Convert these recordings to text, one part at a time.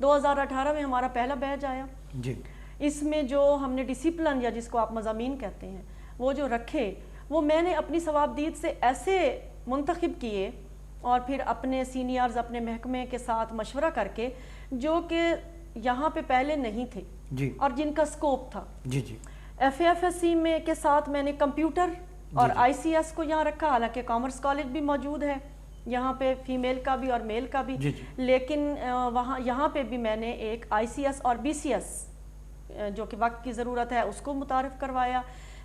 2018 میں ہمارا پہلا بیچ آیا جی. اس میں جو ہم نے ڈسپلن یا جس کو آپ مضامین کہتے ہیں وہ جو رکھے وہ میں نے اپنی ثوابدید سے ایسے منتخب کیے اور پھر اپنے سینئرز اپنے محکمے کے ساتھ مشورہ کر کے جو کہ یہاں پہ پہلے نہیں تھے جی. اور جن کا سکوپ تھا. جی جی. FAFSC میں کے ساتھ میں نے کمپیوٹر اور ICS کو یہاں رکھا, حالانکہ کامرس کالج بھی موجود ہے یہاں پہ, فیمیل کا بھی اور میل کا بھی, لیکن یہاں پہ بھی میں نے ایک ICS اور BCS جو کہ وقت کی ضرورت ہے اس کو متعارف کروایا.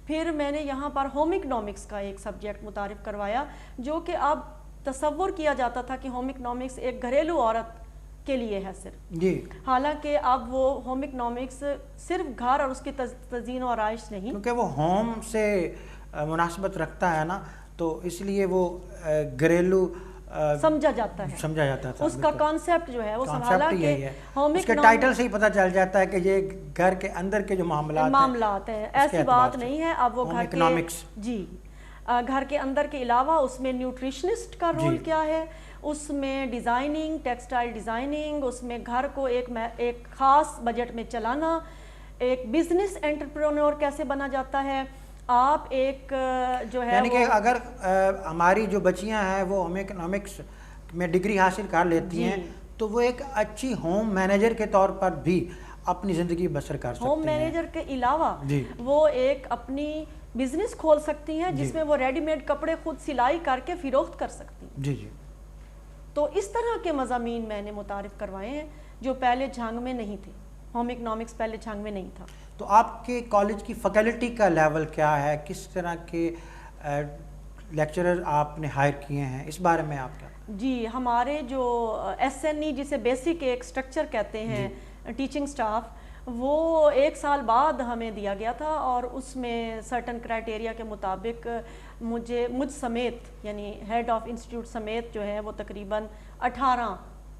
پھر میں نے یہاں پر ہوم اکنامکس کا ایک سبجیکٹ متعارف کروایا جو کہ اب تصور کیا جاتا تھا کہ ہوم اکنامکس ایک گھریلو عورت کے لیے ہے صرف جی, حالانکہ اب وہ ہوم اکنامکس صرف گھر اور اس کی تزئین و آرائش نہیں, کیونکہ وہ ہوم سے مناسبت رکھتا ہے نا, تو اس لیے وہ گھریلو سمجھا جاتا ہے, اس کا کانسیپٹ جو ہے وہ سنبھالا کہ ہوم اس کے ٹائٹل سے ہی پتہ چل جاتا ہے کہ یہ گھر کے اندر کے جو معاملات ہیں, ایسی بات نہیں ہے. اب وہ گھر کے جی گھر کے اندر کے علاوہ اس میں نیوٹریشنسٹ کا رول کیا ہے, اس میں ڈیزائننگ, ٹیکسٹائل ڈیزائننگ, اس میں گھر کو ایک خاص بجٹ میں چلانا, ایک بزنس انٹرپرینور کیسے بنا جاتا ہے, آپ ایک جو ہے یعنی کہ اگر ہماری جو بچیاں ہیں وہ ہوم اکنامکس میں ڈگری حاصل کر لیتی ہیں تو وہ ایک اچھی ہوم مینیجر کے طور پر بھی اپنی زندگی بسر کر سکتی ہیں. ہوم مینیجر کے علاوہ وہ ایک اپنی بزنس کھول سکتی ہیں جس میں وہ ریڈی میڈ کپڑے خود سلائی کر کے فروخت کر سکتی ہیں. جی جی. تو اس طرح کے مضامین میں نے متعارف کروائے ہیں جو پہلے جھانگ میں نہیں تھے. ہوم اکنامکس پہلے جھانگ میں نہیں تھا. تو آپ کے کالج کی فیکلٹی کا لیول کیا ہے, کس طرح کے لیکچرر آپ نے ہائر کیے ہیں, اس بارے میں آپ کیا؟ جی, ہمارے جو SNE جسے بیسک ایک سٹرکچر کہتے ہیں ٹیچنگ سٹاف, وہ 1 سال بعد ہمیں دیا گیا تھا اور اس میں سرٹن کرائٹیریا کے مطابق مجھ سمیت یعنی ہیڈ آف انسٹیٹیوٹ سمیت جو ہے وہ تقریباً 18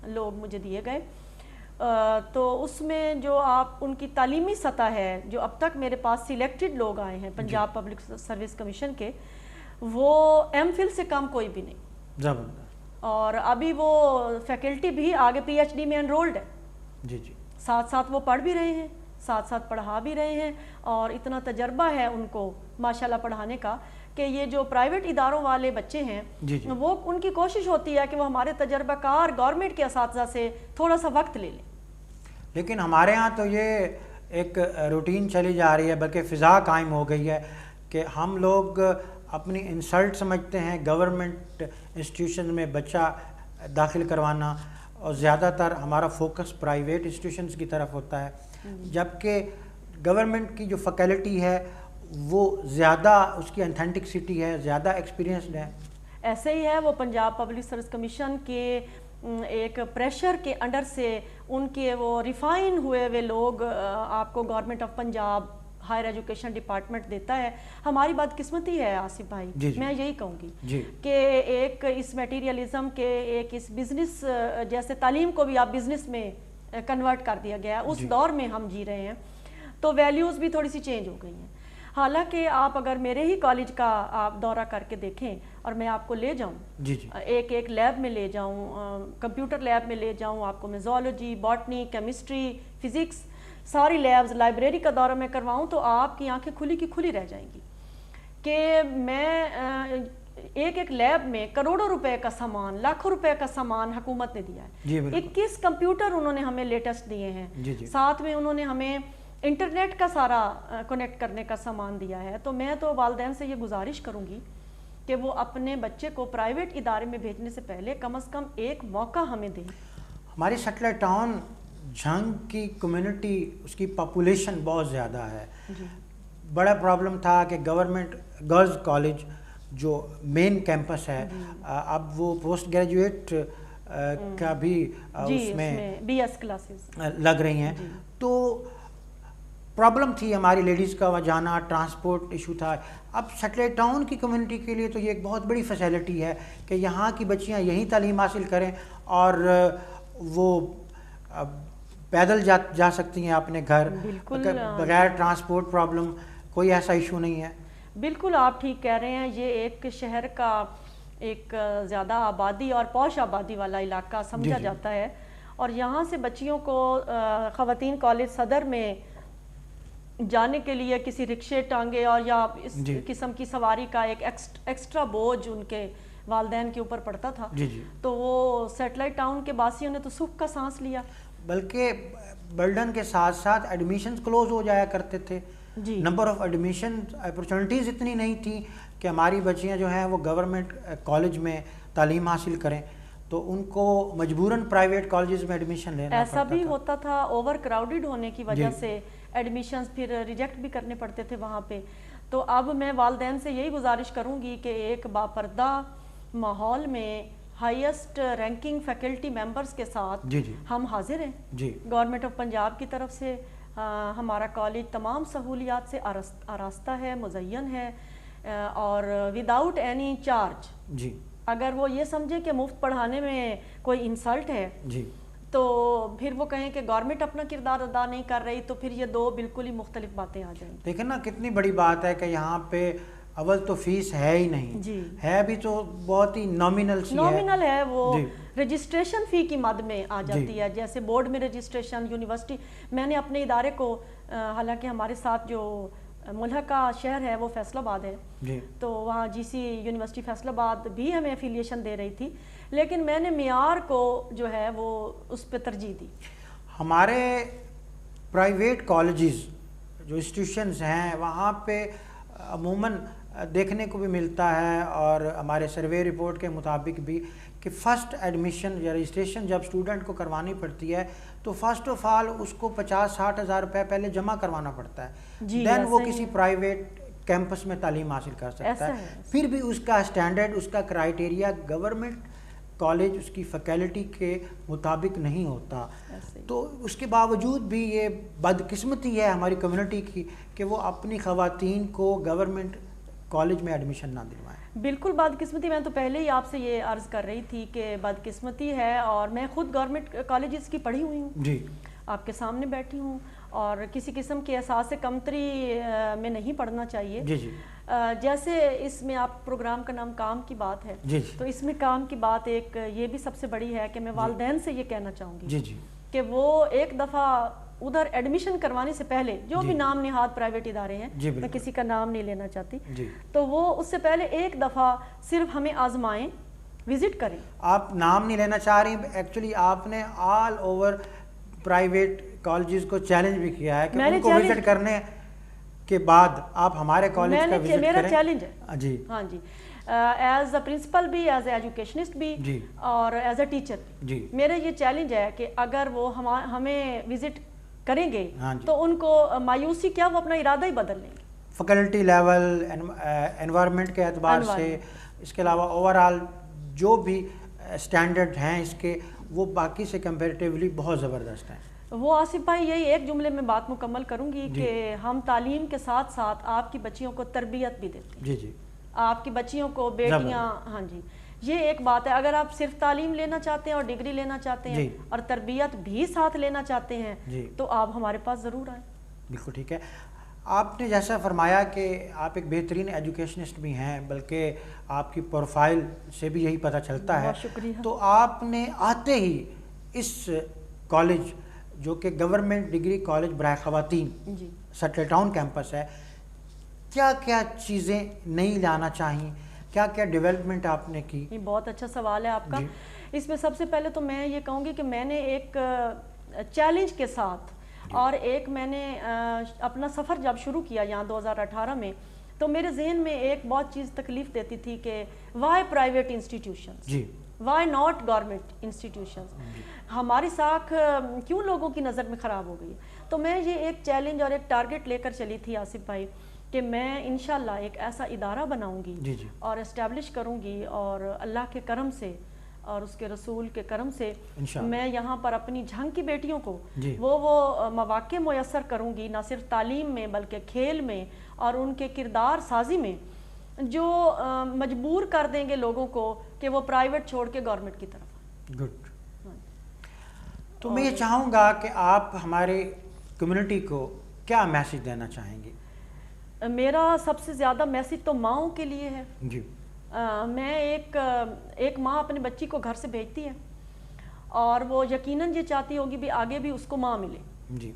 لوگ مجھے دیے گئے. تو اس میں جو آپ ان کی تعلیمی سطح ہے جو اب تک میرے پاس سلیکٹڈ لوگ آئے ہیں پنجاب پبلک سروس کمیشن کے, وہ MPhil سے کم کوئی بھی نہیں. زبردست. اور ابھی وہ فیکلٹی بھی آگے PhD میں انرولڈ ہے. جی جی. ساتھ ساتھ وہ پڑھ بھی رہے ہیں, ساتھ ساتھ پڑھا بھی رہے ہیں, اور اتنا تجربہ ہے ان کو ماشاءاللہ پڑھانے کا کہ یہ جو پرائیویٹ اداروں والے بچے ہیں وہ ان کی کوشش ہوتی ہے کہ وہ ہمارے تجربہ کار گورنمنٹ کے اساتذہ سے تھوڑا سا وقت لے لیں. لیکن ہمارے ہاں تو یہ ایک روٹین چلی جا رہی ہے, بلکہ فضا قائم ہو گئی ہے کہ ہم لوگ اپنی انسلٹ سمجھتے ہیں گورنمنٹ انسٹیٹیوشن میں بچہ داخل کروانا, اور زیادہ تر ہمارا فوکس پرائیویٹ انسٹیٹیوشنز کی طرف ہوتا ہے, جبکہ گورنمنٹ کی جو فیکلٹی ہے وہ زیادہ اس کی انتھینٹکسٹی ہے, زیادہ ایکسپیرینسڈ ہے. ایسے ہی ہے, وہ پنجاب پبلک سروس کمیشن کے ایک پریشر کے انڈر سے ان کے وہ ریفائن ہوئے لوگ آپ کو government of Punjab higher education department دیتا ہے. ہماری بات قسمتی ہے آصف بھائی, میں یہی کہوں گی کہ ایک اس میٹیریلزم کے ایک اس بزنس جیسے تعلیم کو بھی آپ بزنس میں کنورٹ کر دیا گیا, اس دور میں ہم جی رہے ہیں, تو ویلیوز بھی تھوڑی سی چینج ہو گئی ہیں. حالانکہ آپ اگر میرے ہی کالج کا آپ دورہ کر کے دیکھیں اور میں آپ کو لے جاؤں ایک لیب میں لے جاؤں, کمپیوٹر لیب میں لے جاؤں, آپ کو میں زوالوجی, باٹنی, کیمسٹری, فزکس ساری لیبز, لائبریری کا دورہ میں کرواؤں تو آپ کی آنکھیں کھلی کی کھلی رہ جائیں گی کہ میں ایک لیب میں کروڑوں روپے کا سامان, لاکھوں روپے کا سامان حکومت نے دیا ہے. 21 کمپیوٹر انہوں نے ہمیں لیٹسٹ دیے ہیں, ساتھ میں انہوں نے ہمیں انٹرنیٹ کا سارا کنیکٹ کرنے کا سامان دیا ہے. تو میں تو والدین سے یہ گزارش کروں گی کہ وہ اپنے بچے کو پرائیویٹ ادارے میں بھیجنے سے پہلے کم از کم ایک موقع ہمیں دیں. ہماری سیٹلائٹ ٹاؤن جھنگ کی کمیونٹی, اس کی پاپولیشن بہت زیادہ ہے. بڑا پرابلم تھا کہ گورنمنٹ گرلز کالج جو مین کیمپس ہے اب وہ پوسٹ گریجویٹ کا بھی اس میں BS کلاسز لگ رہی ہیں, تو پرابلم تھی ہماری لیڈیز کا وہاں جانا, ٹرانسپورٹ ایشو تھا. اب سیٹلائٹ ٹاؤن کی کمیونٹی کے لیے تو یہ ایک بہت بڑی فیسلٹی ہے کہ یہاں کی بچیاں یہیں تعلیم حاصل کریں اور وہ پیدل جا سکتی ہیں اپنے گھر بغیر ٹرانسپورٹ پرابلم, کوئی ایسا ایشو نہیں ہے. بالکل آپ ٹھیک کہہ رہے ہیں, یہ ایک شہر کا ایک زیادہ آبادی اور پوش آبادی والا علاقہ سمجھا جاتا ہے, اور یہاں سے بچیوں کو خواتین کالج صدر میں جانے کے لیے کسی رکشے ٹانگے اور یا اس قسم کی سواری کا ایک ایکسٹرا بوجھ ان کے والدین کے اوپر پڑتا تھا. تو وہ سیٹلائٹ ٹاؤن کے باسیوں نے تو سکھ کا سانس لیا. بلکہ برڈن کے ساتھ ساتھ ایڈمیشنز کلوز ہو جایا کرتے تھے. نمبر آف ایڈمیشن اپرچونیٹیز اتنی نہیں تھیں کہ ہماری بچیاں جو ہیں وہ گورنمنٹ کالج میں تعلیم حاصل کریں, تو ان کو مجبوراً پرائیویٹ کالجز میں ایڈمیشن لینا ایسا بھی ہوتا تھا. اوور کراؤڈڈ ہونے کی وجہ سے ایڈمیشنز پھر ریجیکٹ بھی کرنے پڑتے تھے وہاں پہ. تو اب میں والدین سے یہی گزارش کروں گی کہ ایک باپردہ ماحول میں ہائیسٹ رینکنگ فیکلٹی ممبرز کے ساتھ ہم حاضر ہیں. گورنمنٹ آف پنجاب کی طرف سے ہمارا کالج تمام سہولیات سے آراستہ ہے, مزین ہے, اور وداؤٹ اینی چارج. اگر وہ یہ سمجھیں کہ مفت پڑھانے میں کوئی انسلٹ ہے تو پھر وہ کہیں کہ گورنمنٹ اپنا کردار ادا نہیں کر رہی, تو پھر یہ دو بالکل ہی مختلف باتیں آ جائیں. دیکھیں نا کتنی بڑی بات ہے کہ یہاں پہ اول تو فیس ہے ہی نہیں, ہے بھی تو بہت ہی نامینل ہے. وہ رجسٹریشن فی کی مد میں آ جاتی ہے, جیسے بورڈ میں رجسٹریشن, یونیورسٹی. میں نے اپنے ادارے کو, حالانکہ ہمارے ساتھ جو ملحقہ شہر ہے وہ فیصل آباد ہے, تو وہاں جی سی یونیورسٹی فیصل آباد بھی ہمیں افیلیشن دے رہی تھی, لیکن میں نے معیار کو جو ہے وہ اس پہ ترجیح دی. ہمارے پرائیویٹ کالجز جو انسٹیٹیوشنز ہیں وہاں پہ عموماً دیکھنے کو بھی ملتا ہے, اور ہمارے سروے رپورٹ کے مطابق بھی, کہ فرسٹ ایڈمیشن یا رجسٹریشن جب اسٹوڈنٹ کو کروانی پڑتی ہے تو فرسٹ آف آل اس کو 50-60 ہزار روپے پہلے جمع کروانا پڑتا ہے, دین وہ کسی پرائیویٹ کیمپس میں تعلیم حاصل کر سکتا ہے. پھر بھی اس کا اسٹینڈرڈ, اس کا کرائیٹیریا گورنمنٹ کالج اس کی فیکلٹی کے مطابق نہیں ہوتا. تو اس کے باوجود بھی یہ بدقسمتی ہے ہماری کمیونٹی کی کہ وہ اپنی خواتین کو گورنمنٹ کالج میں ایڈمیشن نہ دلوائیں. بالکل بدقسمتی. میں تو پہلے ہی آپ سے یہ عرض کر رہی تھی کہ بدقسمتی ہے, اور میں خود گورنمنٹ کالجز کی پڑھی ہوئی ہوں, آپ کے سامنے بیٹھی ہوں, اور کسی قسم کے احساس کمتری میں نہیں پڑھنا چاہیے. جیسے اس میں آپ پروگرام کا نام کام کی بات ہے, تو اس میں کام کی بات ایک یہ بھی سب سے بڑی ہے کہ میں والدین سے یہ کہنا چاہوں گی کہ وہ ایک دفعہ ادھر ایڈمیشن کروانے سے پہلے, جو بھی نام نہاد پرائیویٹ ادارے ہیں, میں کسی کا نام نہیں لینا چاہتی, تو وہ اس سے پہلے ایک دفعہ صرف ہمیں آزمائیں, وزٹ کریں. آپ نام نہیں لینا چاہ رہی, ایکچولی آپ نے آل اوور پرائیویٹ کالجز کو چیلنج بھی کیا ہے کہ ان کو وزٹ کرنے کے بعد آپ ہمارے کالج کا وزٹ کریں. میرا چیلنج ہے. ہاں جی, ایز اے پرنسپل بھی, ایز اے ایجوکیشنسٹ بھی, اور ایز اے ٹیچر بھی, میرا یہ چیلنج ہے کہ اگر وہ ہمیں وزٹ کریں گے تو ان کو مایوسی کیا, وہ اپنا ارادہ ہی بدل لیں گے. فیکلٹی لیول, انوائرمنٹ کے اعتبار سے, اس کے علاوہ اوور آل جو بھی اسٹینڈرڈ ہیں اس کے, وہ باقی سے کمپیریٹیولی بہت زبردست ہیں. وہ آصف بھائی یہی ایک جملے میں بات مکمل کروں گی کہ ہم تعلیم کے ساتھ ساتھ آپ کی بچیوں کو تربیت بھی دیتے ہیں. آپ کی بچیوں کو, بیٹیاں, ہاں جی, یہ ایک بات ہے. اگر آپ صرف تعلیم لینا چاہتے ہیں اور ڈگری لینا چاہتے ہیں اور تربیت بھی ساتھ لینا چاہتے ہیں تو آپ ہمارے پاس ضرور آئیں. بالکل ٹھیک ہے. آپ نے جیسا فرمایا کہ آپ ایک بہترین ایجوکیشنسٹ بھی ہیں, بلکہ آپ کی پروفائل سے بھی یہی پتہ چلتا ہے. تو آپ نے آتے ہی اس کالج جو کہ گورنمنٹ ڈگری کالج برائے خواتین سیٹلائٹ ٹاؤن کیمپس ہے, کیا کیا چیزیں نہیں لانا چاہیے, کیا کیا ڈیولپمنٹ آپ نے کی؟ بہت اچھا سوال ہے آپ کا. اس میں سب سے پہلے تو میں یہ کہوں گی کہ میں نے ایک چیلنج کے ساتھ, اور ایک میں نے اپنا سفر جب شروع کیا یہاں 2018 میں, تو میرے ذہن میں ایک بہت چیز تکلیف دیتی تھی کہ why private institutions, why not government institutions, ہماری ساکھ کیوں لوگوں کی نظر میں خراب ہو گئی. تو میں یہ ایک چیلنج اور ایک ٹارگٹ لے کر چلی تھی آصف بھائی کہ میں انشاءاللہ ایک ایسا ادارہ بناؤں گی اور اسٹیبلش کروں گی, اور اللہ کے کرم سے اور اس کے رسول کے کرم سے میں یہاں پر اپنی جھنگ کی بیٹیوں کو وہ مواقع میسر کروں گی, نہ صرف تعلیم میں بلکہ کھیل میں اور ان کے کردار سازی میں, جو مجبور کر دیں گے لوگوں کو کہ وہ پرائیویٹ چھوڑ کے گورنمنٹ کی طرف. گڈ. تو میں یہ چاہوں گا کہ آپ ہمارے کمیونٹی کو کیا میسج دینا چاہیں گے؟ میرا سب سے زیادہ میسج تو ماؤں کے لیے ہے. میں ایک ماں اپنی بچی کو گھر سے بھیجتی ہے اور وہ یقیناً یہ چاہتی ہوگی بھی آگے بھی اس کو ماں ملے. جی.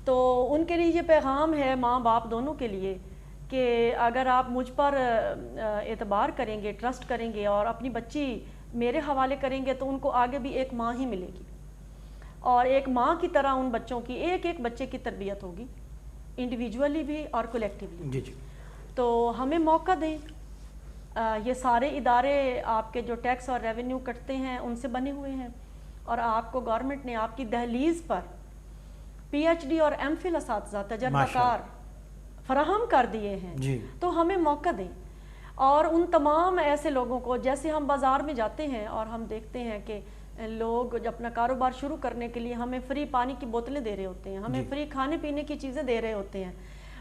تو ان کے لیے یہ پیغام ہے ماں باپ دونوں کے لیے کہ اگر آپ مجھ پر اعتبار کریں گے, ٹرسٹ کریں گے اور اپنی بچی میرے حوالے کریں گے تو ان کو آگے بھی ایک ماں ہی ملے گی, اور ایک ماں کی طرح ان بچوں کی ایک ایک بچے کی تربیت ہوگی, انڈیویجولی بھی اور کولیکٹیولی. جی جی. تو ہمیں موقع دیں. یہ سارے ادارے آپ کے جو ٹیکس اور ریونیو کٹتے ہیں ان سے بنے ہوئے ہیں, اور آپ کو گورنمنٹ نے آپ کی دہلیز پر پی ایچ ڈی اور ایم فل اساتذہ تجربہ کار فراہم کر دیے ہیں. جی. تو ہمیں موقع دیں, اور ان تمام ایسے لوگوں کو, جیسے ہم بازار میں جاتے ہیں اور ہم دیکھتے ہیں کہ لوگ اپنا کاروبار شروع کرنے کے لیے ہمیں فری پانی کی بوتلیں دے رہے ہوتے ہیں, ہمیں فری کھانے پینے کی چیزیں دے رہے ہوتے ہیں,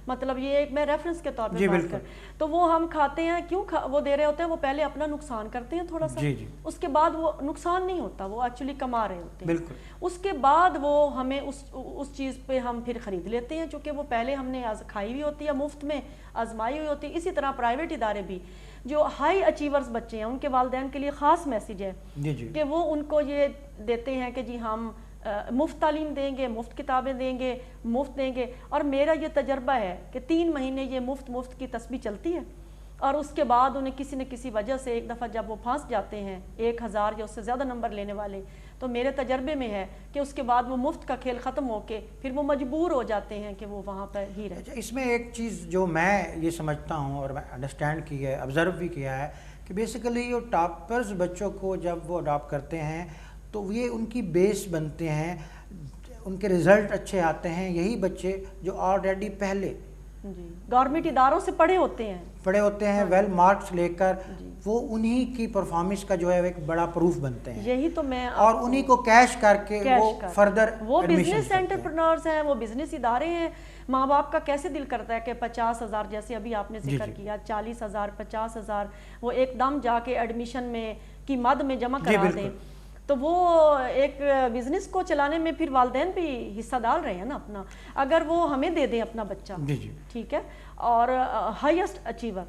مطلب یہ ایک میں ریفرنس کے طور پہ بات کر, تو وہ ہم کھاتے ہیں, کیوں وہ دے رہے ہوتے ہیں, وہ پہلے اپنا نقصان کرتے ہیں تھوڑا سا, اس کے بعد وہ نقصان نہیں ہوتا, وہ ایکچولی کما رہے ہوتے ہیں, اس کے بعد وہ ہمیں اس چیز پہ ہم پھر خرید لیتے ہیں, چونکہ وہ پہلے ہم نے کھائی ہوئی ہوتی ہے, مفت میں آزمائی ہوئی ہوتی ہے. اسی طرح پرائیویٹ ادارے بھی جو ہائی اچیورز بچے ہیں ان کے والدین کے لیے خاص میسیج ہے کہ وہ ان کو یہ دیتے ہیں کہ جی ہم مفت تعلیم دیں گے, مفت کتابیں دیں گے, مفت دیں گے. اور میرا یہ تجربہ ہے کہ 3 مہینے یہ مفت کی تسبیح چلتی ہے, اور اس کے بعد انہیں کسی نہ کسی وجہ سے ایک دفعہ جب وہ پھنس جاتے ہیں 1000 یا اس سے زیادہ نمبر لینے والے, تو میرے تجربے میں ہے کہ اس کے بعد وہ مفت کا کھیل ختم ہو کے پھر وہ مجبور ہو جاتے ہیں کہ وہ وہاں پر ہی رہیں. اس میں ایک چیز جو میں یہ سمجھتا ہوں اور میں انڈرسٹینڈ کی ہے, آبزرو بھی کیا ہے, کہ بیسیکلی یہ ٹاپرز بچوں کو جب وہ اڈاپٹ کرتے ہیں تو یہ ان کی بیس بنتے ہیں, ان کے رزلٹ اچھے آتے ہیں, یہی بچے جو آلریڈی پہلے گورنمنٹ اداروں سے پڑھے ہوتے ہیں ویل مارکس لے کر, وہ انہی کی پرفارمنس کا جو ہے ایک بڑا پروف بنتے ہیں. یہی تو میں اور انہی کو کیش کر کے وہ فردر وہ بزنس انٹرپرنورز ہیں, وہ بزنس ادارے ہیں. ماں باپ کا کیسے دل کرتا ہے کہ 50,000 جیسے ابھی آپ نے ذکر کیا, 40,000 50,000 وہ ایک دم جا کے ایڈمیشن میں کی مد میں جمع کرا دیں, تو وہ ایک بزنس کو چلانے میں پھر والدین بھی حصہ ڈال رہے ہیں نا اپنا. اگر وہ ہمیں دے دیں اپنا بچہ, ٹھیک ہے, اور ہائیسٹ اچیور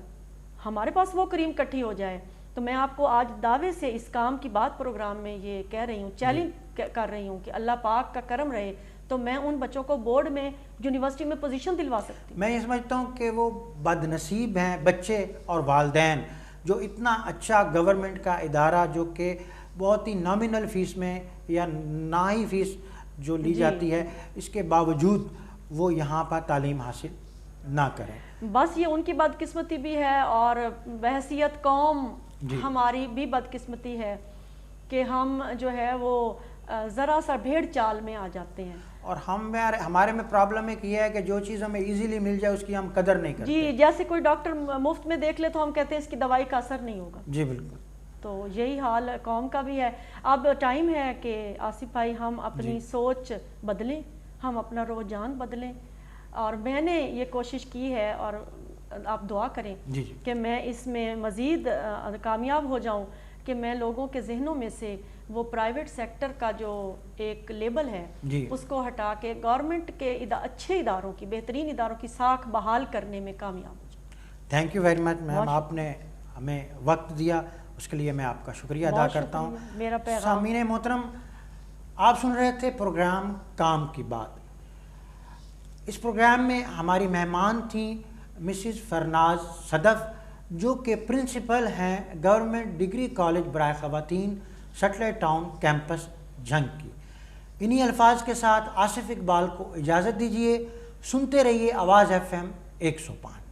ہمارے پاس وہ کریم کٹھی ہو جائے, تو میں آپ کو آج دعوے سے اس کام کی بات پروگرام میں یہ کہہ رہی ہوں, چیلنج کر رہی ہوں کہ اللہ پاک کا کرم رہے تو میں ان بچوں کو بورڈ میں یونیورسٹی میں پوزیشن دلوا سکتی ہوں. میں یہ سمجھتا ہوں کہ وہ بد نصیب ہیں بچے اور والدین جو اتنا اچھا گورنمنٹ کا ادارہ جو کہ بہت ہی نامنل فیس میں یا نہ ہی فیس جو لی جاتی ہے, اس کے باوجود وہ یہاں پر تعلیم حاصل نہ کریں. بس یہ ان کی بدقسمتی بھی ہے, اور بحیثیت قوم ہماری بھی بدقسمتی ہے کہ ہم جو ہے وہ ذرا سا بھیڑ چال میں آ جاتے ہیں. اور ہمارے میں پرابلم ایک یہ ہے کہ جو چیز ہمیں ایزیلی مل جائے اس کی ہم قدر نہیں کرتے. جی, جیسے کوئی ڈاکٹر مفت میں دیکھ لے تو ہم کہتے ہیں اس کی دوائی کا اثر نہیں ہوگا. جی بالکل. تو یہی حال قوم کا بھی ہے. اب ٹائم ہے کہ آصف بھائی ہم اپنی سوچ بدلیں, ہم اپنا رجحان بدلیں, اور میں نے یہ کوشش کی ہے, اور آپ دعا کریں کہ میں اس میں مزید کامیاب ہو جاؤں, کہ میں لوگوں کے ذہنوں میں سے وہ پرائیویٹ سیکٹر کا جو ایک لیبل ہے اس کو ہٹا کے گورنمنٹ کے اچھے اداروں کی, بہترین اداروں کی ساکھ بحال کرنے میں کامیاب ہو جاؤں. تھینک یو ویری مچ میم, آپ نے ہمیں وقت دیا, اس کے لیے میں آپ کا شکریہ ادا کرتا ہوں. سامعین محترم, آپ سن رہے تھے پروگرام کام کی بات. اس پروگرام میں ہماری مہمان تھیں مسز فرناز صدف, جو کہ پرنسپل ہیں گورنمنٹ ڈگری کالج برائے خواتین سیٹلائٹ ٹاؤن کیمپس جھنگ کی. انہی الفاظ کے ساتھ آصف اقبال کو اجازت دیجیے. سنتے رہیے آواز FM 105.